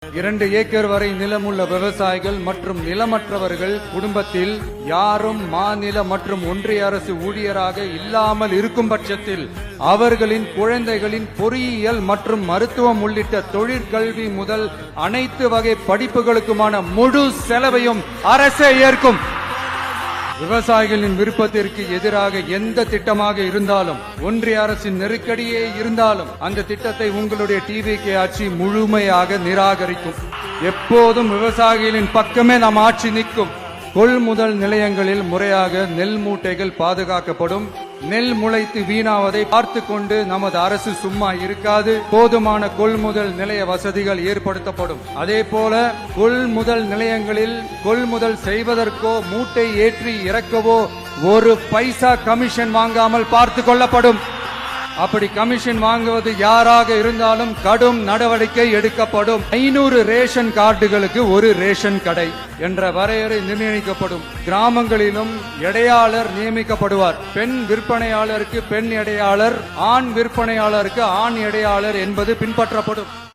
2 acre வரை நிலமுள்ள விவசாயிகள் மற்றும் நிலமற்றவர்கள் குடும்பத்தில் யாரும் மாநில மற்றும் ஒன்றிய அரசு ஊழியராக இல்லாமல் இருக்கும் பட்சத்தில் அவர்களின் குழந்தைகளின் பொறியியல் மற்றும் மருத்துவம் உள்ளிட்ட தொழிற்கல்வி முதல் அனைத்து வகை படிப்புகளுக்குமான முழு செலவையும் அரசே ஏற்கும். விவசாயிகளின் விருப்பத்திற்கு எதிராக எந்த திட்டமாக இருந்தாலும், ஒன்றிய அரசின் நெருக்கடியே இருந்தாலும் அந்த திட்டத்தை உங்களுடைய டிவிகே ஆட்சி முழுமையாக நிராகரிக்கும். எப்போதும் விவசாயிகளின் பக்கமே நம் ஆட்சி நிற்கும். கொள்முதல் நிலையங்களில் முறையாக நெல் மூட்டைகள் பாதுகாக்கப்படும். நெல் முளைத்து வீணாவதை பார்த்து கொண்டு நமது அரசு சும்மா இருக்காது. போதுமான கொள்முதல் நிலைய வசதிகள் ஏற்படுத்தப்படும். அதே போல கொள்முதல் நிலையங்களில் கொள்முதல் செய்வதற்கோ மூட்டை ஏற்றி இறக்கவோ ஒரு பைசா கமிஷன் வாங்காமல் பார்த்து கொள்ளப்படும். அப்படி கமிஷன் வாங்குவது யாராக இருந்தாலும் கடும் நடவடிக்கை எடுக்கப்படும். 500 ரேஷன் கார்டுகளுக்கு ஒரு ரேஷன் கடை என்ற வரையறை நிர்ணயிக்கப்படும். கிராமங்களிலும் எடையாளர் நியமிக்கப்படுவார். பெண் விற்பனையாளருக்கு பெண் எடையாளர், ஆண் விற்பனையாளருக்கு ஆண் எடையாளர் என்பது பின்பற்றப்படும்.